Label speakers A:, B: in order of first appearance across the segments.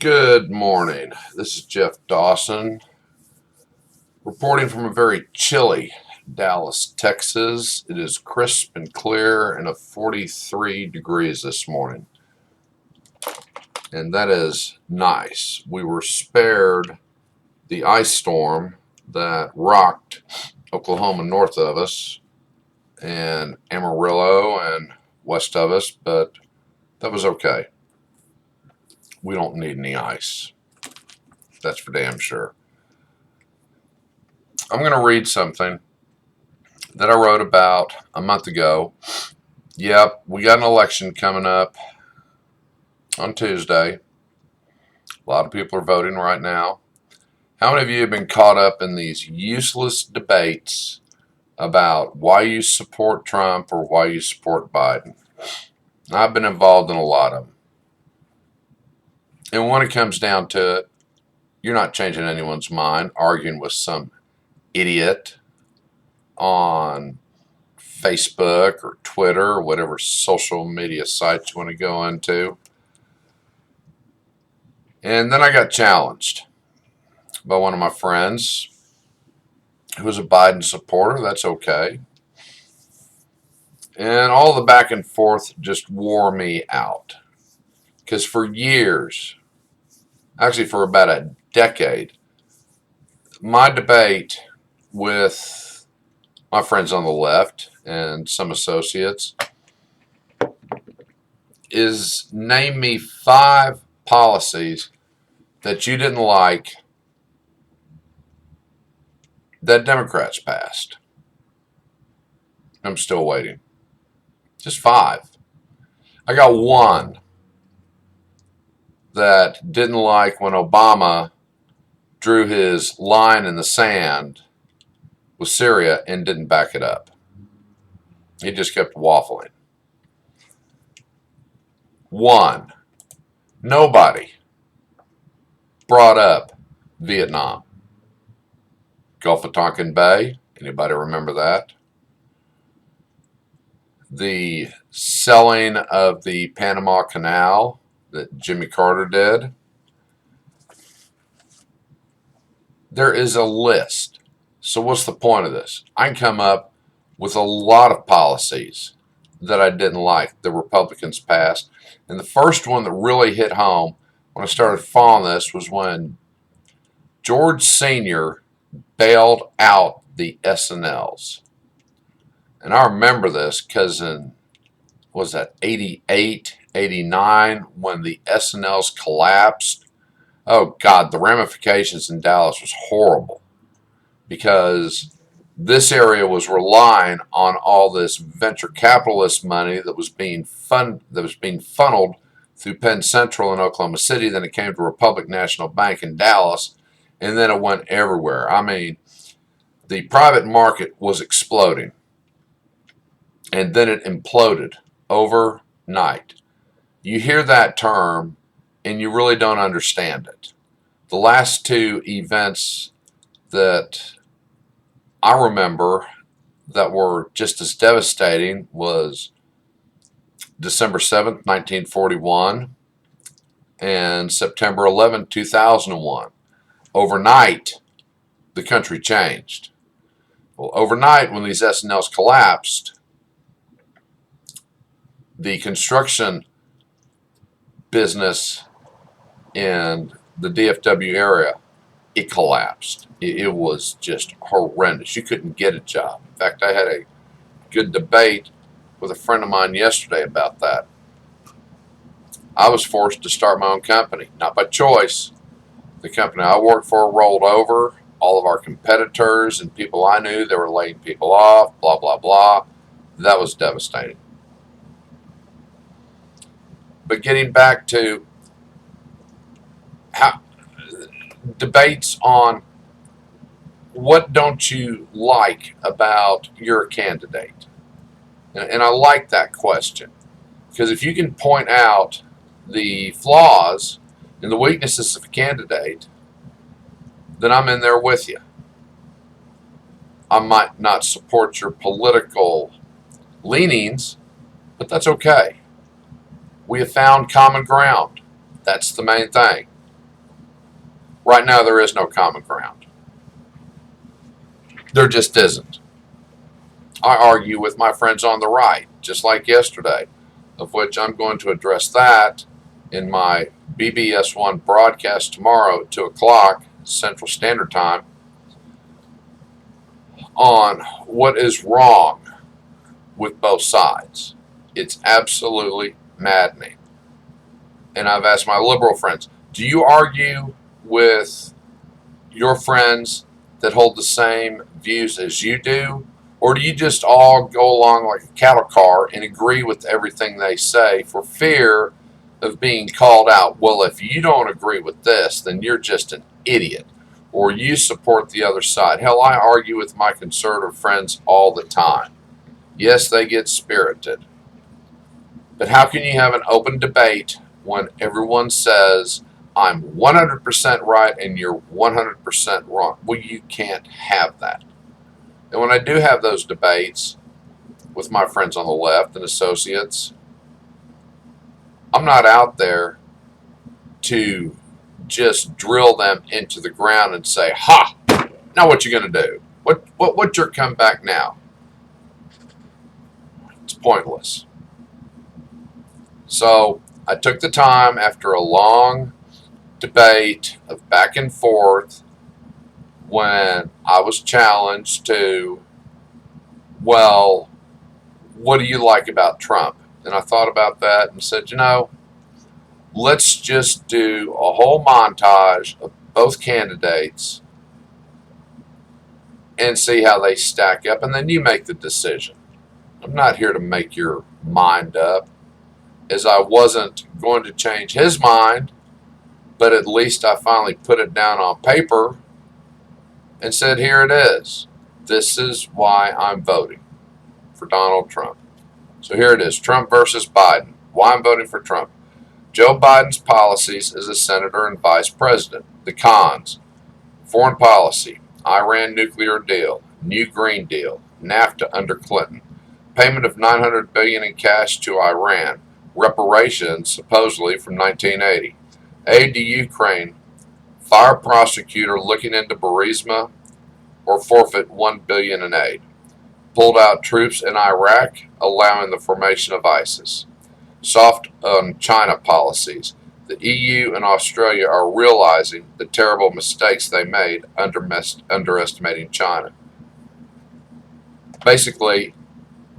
A: Good morning. This is Jeff Dawson reporting from a very chilly Dallas, Texas. It is crisp and clear and 43 degrees this morning. And that is nice. We were spared the ice storm that rocked Oklahoma north of us and Amarillo and west of us, but that was okay. We don't need any ice. That's for damn sure. I'm going to read something that I wrote about a month ago. Yep, we got an election coming up on Tuesday. A lot of people are voting right now. How many of you have been caught up in these useless debates about why you support Trump or why you support Biden? I've been involved in a lot of them. And when it comes down to it, you're not changing anyone's mind arguing with some idiot on Facebook or Twitter or whatever social media site you want to go into. And then I got challenged by one of my friends who was a Biden supporter. That's okay. And all the back and forth just wore me out. Because for years, actually for about a decade, my debate with my friends on the left and some associates is name me 5 policies that you didn't like that Democrats passed. I'm still waiting. Just 5. I got one that didn't like when Obama drew his line in the sand with Syria and didn't back it up. He just kept waffling. 1. Nobody brought up Vietnam. Gulf of Tonkin Bay. Anybody remember that? The selling of the Panama Canal that Jimmy Carter did. There is a list. So what's the point of this? I can come up with a lot of policies that I didn't like the Republicans passed. And the first one that really hit home when I started following this was when George Sr. bailed out the S&Ls. And I remember this because in, was that 88, 89, when the S&Ls collapsed? Oh, God, the ramifications in Dallas was horrible because this area was relying on all this venture capitalist money that was being funneled through Penn Central in Oklahoma City. Then it came to Republic National Bank in Dallas, and then it went everywhere. I mean, the private market was exploding, and then it imploded overnight. You hear that term, and you really don't understand it. The last 2 events that I remember that were just as devastating was December 7th, 1941 and September 11th, 2001. Overnight, the country changed. Well, overnight, when these S&Ls collapsed, the construction business in the DFW area, it collapsed. It was just horrendous. You couldn't get a job. In fact, I had a good debate with a friend of mine yesterday about that. I was forced to start my own company, not by choice. The company I worked for rolled over. All of our competitors and people I knew, they were laying people off, blah, blah, blah. That was devastating. But getting back to how debates on what don't you like about your candidate? And I like that question because if you can point out the flaws and the weaknesses of a candidate, then I'm in there with you. I might not support your political leanings, but that's okay. We have found common ground. That's the main thing. Right now, there is no common ground. There just isn't. I argue with my friends on the right, just like yesterday, of which I'm going to address that in my BBS1 broadcast tomorrow at 2 o'clock Central Standard Time on what is wrong with both sides. It's absolutely maddening. And I've asked my liberal friends, do you argue with your friends that hold the same views as you do? Or do you just all go along like a cattle car and agree with everything they say for fear of being called out? Well, if you don't agree with this, then you're just an idiot. Or you support the other side. Hell, I argue with my conservative friends all the time. Yes, they get spirited. But how can you have an open debate when everyone says, I'm 100% right and you're 100% wrong? Well, you can't have that. And when I do have those debates with my friends on the left and associates, I'm not out there to just drill them into the ground and say, ha, now what you going to do? What's your comeback now? It's pointless. So I took the time after a long debate of back and forth when I was challenged to, well, what do you like about Trump? And I thought about that and said, let's just do a whole montage of both candidates and see how they stack up, and then you make the decision. I'm not here to make your mind up, as I wasn't going to change his mind, but at least I finally put it down on paper and said, here it is. This is why I'm voting for Donald Trump. So here it is, Trump versus Biden. Why I'm voting for Trump. Joe Biden's policies as a senator and vice president. The cons: foreign policy, Iran nuclear deal, new Green Deal, NAFTA under Clinton, payment of $900 billion in cash to Iran, reparations supposedly from 1980, aid to Ukraine, fire prosecutor looking into Burisma, or forfeit $1 billion in aid, pulled out troops in Iraq, allowing the formation of ISIS. Soft on China policies. The EU and Australia are realizing the terrible mistakes they made underestimating China. Basically,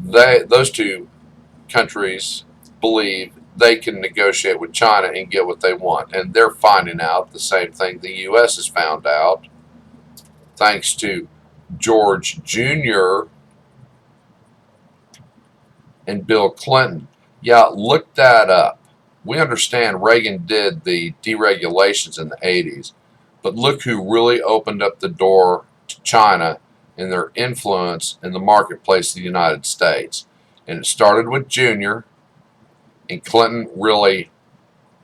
A: those two countries believe they can negotiate with China and get what they want. And they're finding out the same thing the U.S. has found out, thanks to George Jr. and Bill Clinton. Yeah, look that up. We understand Reagan did the deregulations in the 80s, but look who really opened up the door to China and their influence in the marketplace of the United States. And it started with Jr., and Clinton really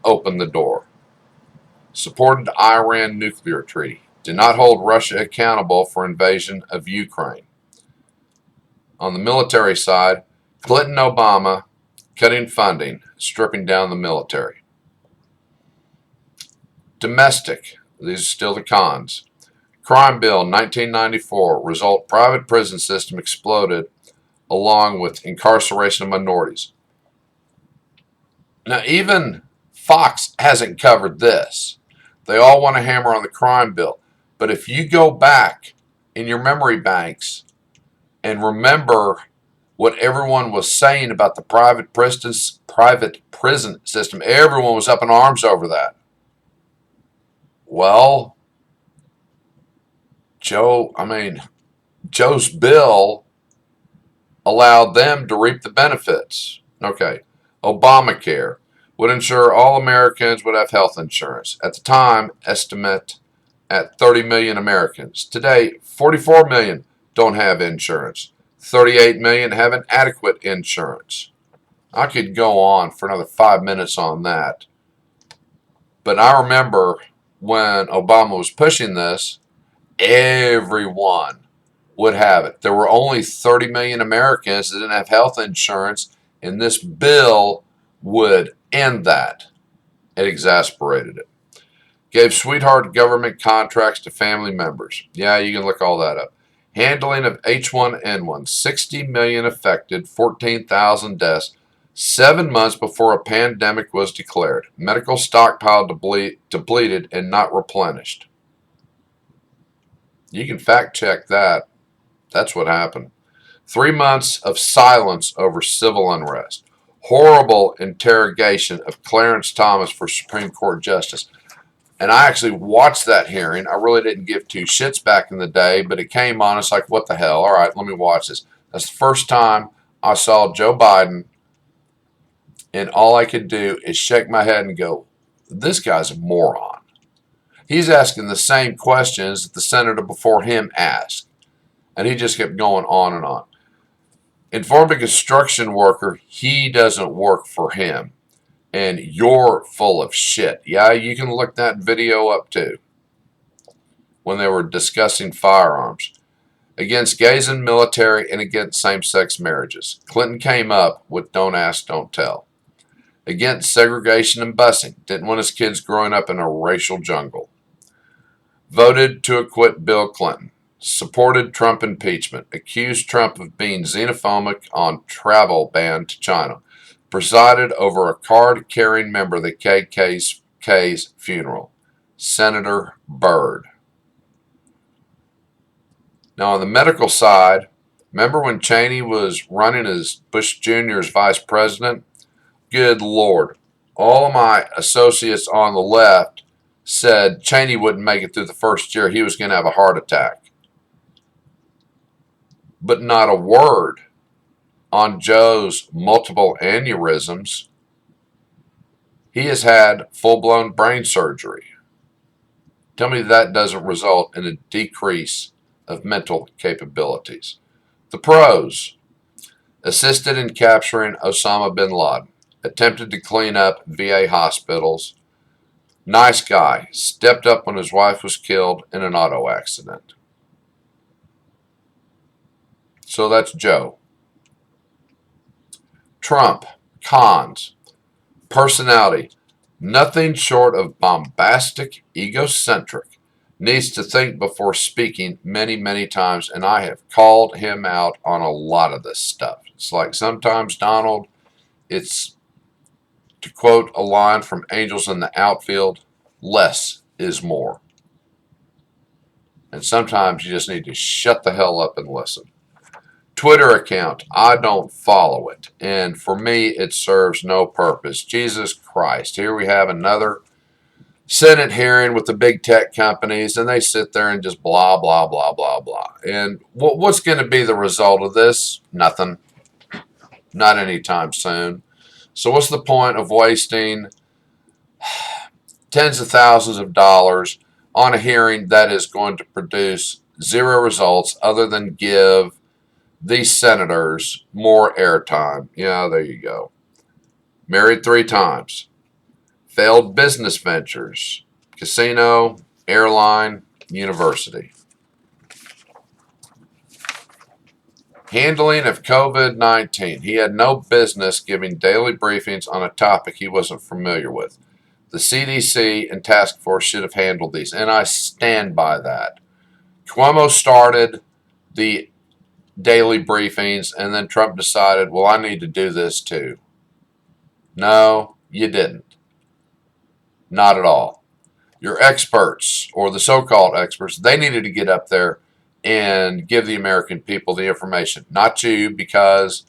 A: opened the door. Supported the Iran nuclear treaty. Did not hold Russia accountable for invasion of Ukraine. On the military side, Clinton, Obama, cutting funding, stripping down the military. Domestic, these are still the cons. Crime Bill 1994, result private prison system exploded along with incarceration of minorities. Now, even Fox hasn't covered this. They all want to hammer on the crime bill. But if you go back in your memory banks and remember what everyone was saying about the private prison system, everyone was up in arms over that. Well, Joe's bill allowed them to reap the benefits. Okay, Obamacare would ensure all Americans would have health insurance. At the time, estimate at 30 million Americans. Today, 44 million don't have insurance. 38 million have inadequate insurance. I could go on for another 5 minutes on that. But I remember when Obama was pushing this, everyone would have it. There were only 30 million Americans that didn't have health insurance, and this bill would end that. It exasperated it. Gave sweetheart government contracts to family members. Yeah, you can look all that up. Handling of H1N1, 60 million affected, 14,000 deaths, 7 months before a pandemic was declared. Medical stockpile depleted and not replenished. You can fact check that. That's what happened. 3 months of silence over civil unrest. Horrible interrogation of Clarence Thomas for Supreme Court Justice. And I actually watched that hearing. I really didn't give two shits back in the day, but it came on. It's like, what the hell? All right, let me watch this. That's the first time I saw Joe Biden, and all I could do is shake my head and go, this guy's a moron. He's asking the same questions that the senator before him asked. And he just kept going on and on. Informed a construction worker, he doesn't work for him. And you're full of shit. Yeah, you can look that video up too. When they were discussing firearms. Against gays in military and against same-sex marriages. Clinton came up with don't ask, don't tell. Against segregation and busing. Didn't want his kids growing up in a racial jungle. Voted to acquit Bill Clinton. Supported Trump impeachment. Accused Trump of being xenophobic on travel ban to China. Presided over a card-carrying member of the KKK's funeral. Senator Byrd. Now, on the medical side, remember when Cheney was running as Bush Jr.'s vice president? Good Lord. All of my associates on the left said Cheney wouldn't make it through the first year. He was going to have a heart attack. But not a word on Joe's multiple aneurysms. He has had full-blown brain surgery. Tell me that doesn't result in a decrease of mental capabilities. The pros. Assisted in capturing Osama bin Laden. Attempted to clean up VA hospitals. Nice guy. Stepped up when his wife was killed in an auto accident. So that's Joe. Trump. Cons. Personality. Nothing short of bombastic, egocentric. Needs to think before speaking many, many times, and I have called him out on a lot of this stuff. It's like sometimes, Donald, it's, to quote a line from Angels in the Outfield, less is more. And sometimes you just need to shut the hell up and listen. Twitter account, I don't follow it. And for me, it serves no purpose. Jesus Christ. Here we have another Senate hearing with the big tech companies, and they sit there and just blah, blah, blah, blah, blah. And what's going to be the result of this? Nothing. Not anytime soon. So what's the point of wasting tens of thousands of dollars on a hearing that is going to produce zero results other than give these senators more airtime? Yeah, there you go. Married 3 times. Failed business ventures. Casino, airline, university. Handling of COVID-19. He had no business giving daily briefings on a topic he wasn't familiar with. The CDC and task force should have handled these, and I stand by that. Cuomo started the daily briefings, and then Trump decided, well, I need to do this too. No, you didn't. Not at all. Your experts, or the so-called experts, they needed to get up there and give the American people the information. Not you, because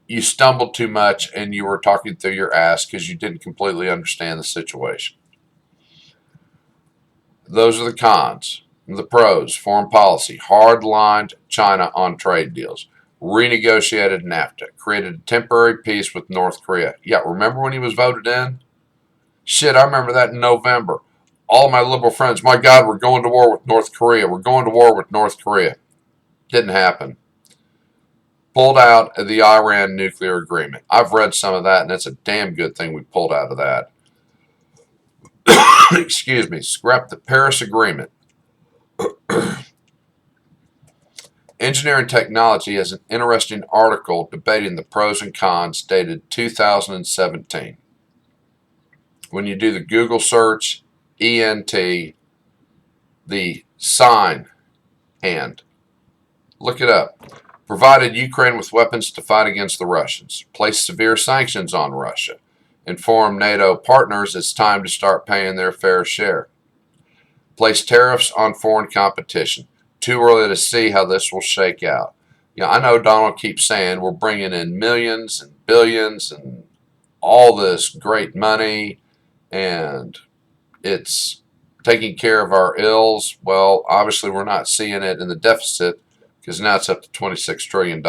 A: you stumbled too much and you were talking through your ass because you didn't completely understand the situation. Those are the cons. The pros. Foreign policy. Hard-lined China on trade deals. Renegotiated NAFTA. Created a temporary peace with North Korea. Yeah, remember when he was voted in? Shit, I remember that in November. All my liberal friends, my God, we're going to war with North Korea. We're going to war with North Korea. Didn't happen. Pulled out of the Iran nuclear agreement. I've read some of that, and it's a damn good thing we pulled out of that. Excuse me. Scrapped the Paris Agreement. Engineering Technology has an interesting article debating the pros and cons dated 2017. When you do the Google search, ENT, the sign hand. Look it up. Provided Ukraine with weapons to fight against the Russians. Placed severe sanctions on Russia. Informed NATO partners it's time to start paying their fair share. Placed tariffs on foreign competition. Too early to see how this will shake out. I know Donald keeps saying we're bringing in millions and billions and all this great money and it's taking care of our ills. Well, obviously we're not seeing it in the deficit because now it's up to $26 trillion.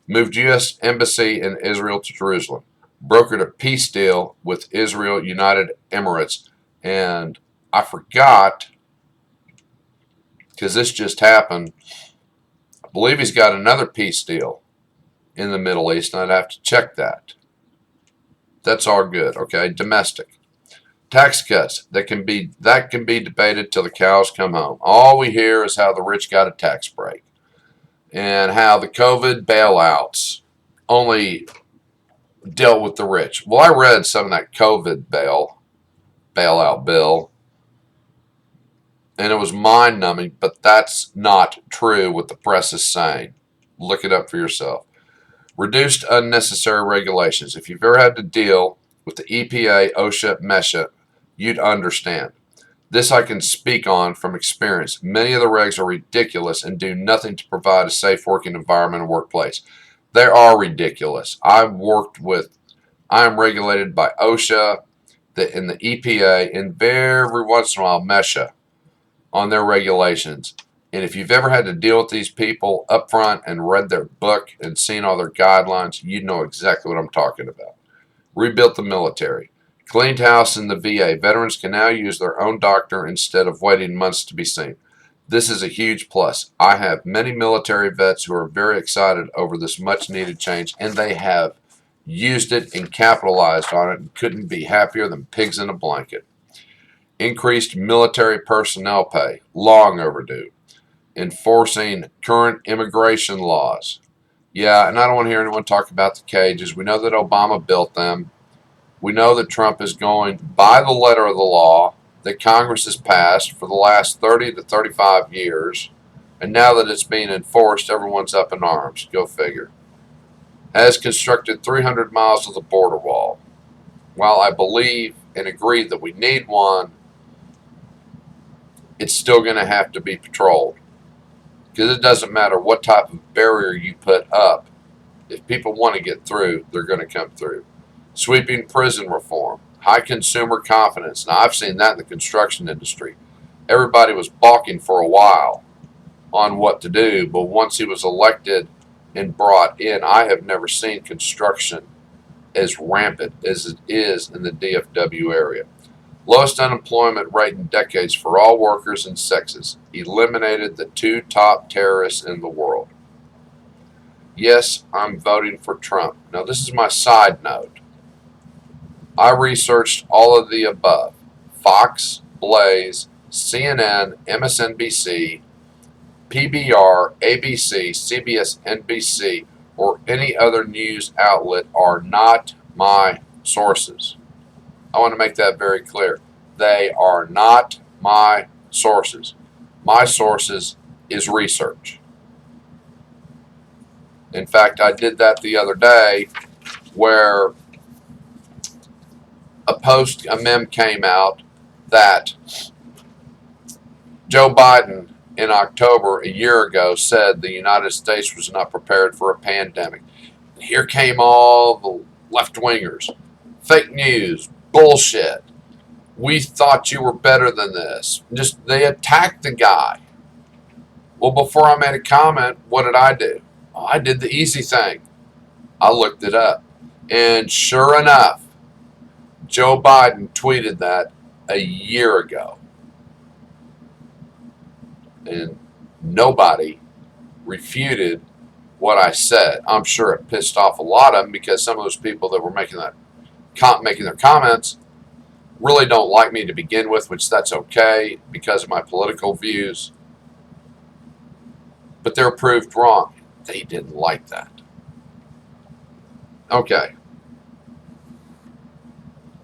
A: Moved U.S. Embassy in Israel to Jerusalem. Brokered a peace deal with Israel United Emirates. And I forgot, because this just happened, I believe he's got another peace deal in the Middle East, and I'd have to check that. That's all good, okay? Domestic. Tax cuts, that can be debated till the cows come home. All we hear is how the rich got a tax break and how the COVID bailouts only dealt with the rich. Well, I read some of that COVID bailout bill, and it was mind-numbing, but that's not true what the press is saying. Look it up for yourself. Reduced unnecessary regulations. If you've ever had to deal with the EPA, OSHA, MESHA, you'd understand. This I can speak on from experience. Many of the regs are ridiculous and do nothing to provide a safe working environment and workplace. They are ridiculous. I am regulated by OSHA and the EPA, and every once in a while MESHA on their regulations. And if you've ever had to deal with these people up front and read their book and seen all their guidelines, you know exactly what I'm talking about. Rebuilt the military. Cleaned house in the VA. Veterans can now use their own doctor instead of waiting months to be seen. This is a huge plus. I have many military vets who are very excited over this much needed change, and they have used it and capitalized on it and couldn't be happier than pigs in a blanket. Increased military personnel pay. Long overdue. Enforcing current immigration laws. Yeah, and I don't want to hear anyone talk about the cages. We know that Obama built them. We know that Trump is going by the letter of the law that Congress has passed for the last 30 to 35 years. And now that it's being enforced, everyone's up in arms. Go figure. Has constructed 300 miles of the border wall. While I believe and agree that we need one, it's still going to have to be patrolled. Because it doesn't matter what type of barrier you put up. If people want to get through, they're going to come through. Sweeping prison reform. High consumer confidence. Now, I've seen that in the construction industry. Everybody was balking for a while on what to do, but once he was elected and brought in, I have never seen construction as rampant as it is in the DFW area. Lowest unemployment rate in decades for all workers and sexes. Eliminated the 2 top terrorists in the world. Yes, I'm voting for Trump. Now, this is my side note. I researched all of the above. Fox, Blaze, CNN, MSNBC, PBR, ABC, CBS, NBC, or any other news outlet are not my sources. I want to make that very clear. They are not my sources. My sources is research. In fact, I did that the other day where a meme came out that Joe Biden in October a year ago said the United States was not prepared for a pandemic. Here came all the left-wingers. Fake news. Bullshit. We thought you were better than this. They attacked the guy. Well, before I made a comment, what did I do? I did the easy thing. I looked it up. And sure enough, Joe Biden tweeted that a year ago. And nobody refuted what I said. I'm sure it pissed off a lot of them because some of those people that were making their comments really don't like me to begin with, which that's okay because of my political views. But they're proved wrong. They didn't like that. Okay.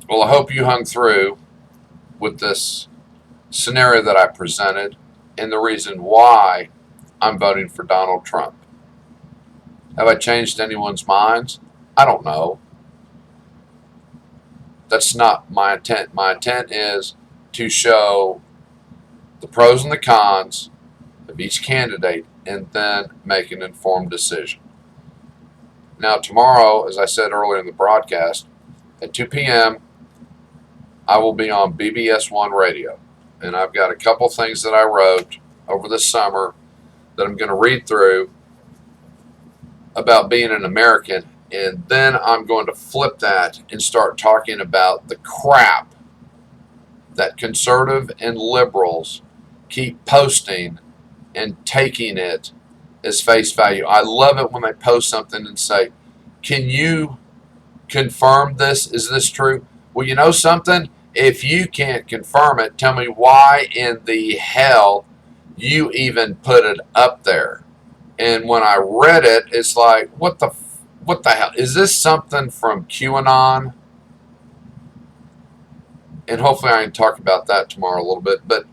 A: Well, I hope you hung through with this scenario that I presented and the reason why I'm voting for Donald Trump. Have I changed anyone's minds? I don't know. That's not my intent. My intent is to show the pros and the cons of each candidate and then make an informed decision. Now, tomorrow, as I said earlier in the broadcast, at 2 p.m., I will be on BBS One Radio. And I've got a couple things that I wrote over the summer that I'm going to read through about being an American. And then I'm going to flip that and start talking about the crap that conservative and liberals keep posting and taking it as face value. I love it when they post something and say, "Can you confirm this? Is this true?" Well, you know something? If you can't confirm it, tell me why in the hell you even put it up there. And when I read it, it's like, what the hell? Is this something from QAnon? And hopefully I can talk about that tomorrow a little bit. But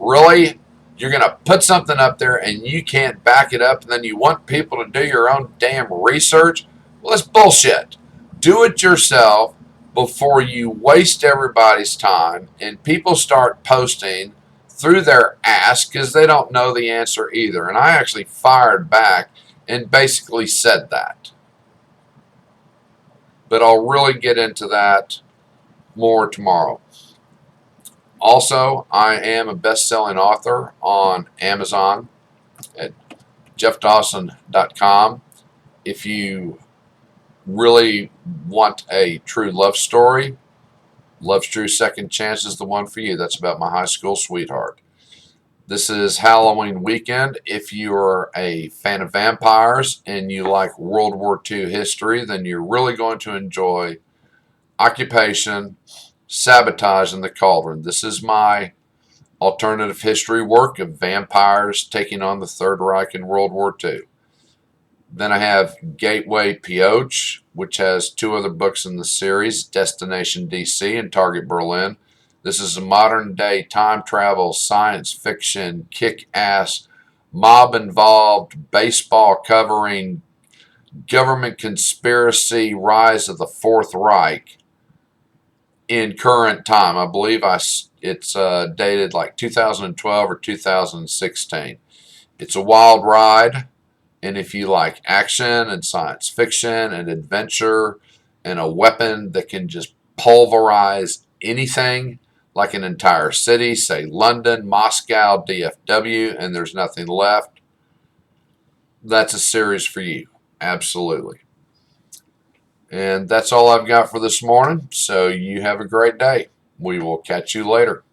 A: really, you're going to put something up there and you can't back it up, and then you want people to do your own damn research? Well, that's bullshit. Do it yourself before you waste everybody's time and people start posting through their ass because they don't know the answer either. And I actually fired back and basically said that. But I'll really get into that more tomorrow. Also, I am a best-selling author on Amazon at jeffdawson.com. If you really want a true love story, Love's True Second Chance is the one for you. That's about my high school sweetheart. This is Halloween weekend. If you're a fan of vampires and you like World War II history, then you're really going to enjoy Occupation, Sabotage, and the Cauldron. This is my alternative history work of vampires taking on the Third Reich in World War II. Then I have Gateway Pioche, which has two other books in the series, Destination DC and Target Berlin. This is a modern-day time travel, science fiction, kick-ass, mob-involved, baseball covering, government conspiracy, rise of the Fourth Reich in current time. I believe it's dated like 2012 or 2016. It's a wild ride. And if you like action and science fiction and adventure and a weapon that can just pulverize anything, like an entire city, say London, Moscow, DFW, and there's nothing left, that's a series for you. Absolutely. And that's all I've got for this morning. So you have a great day. We will catch you later.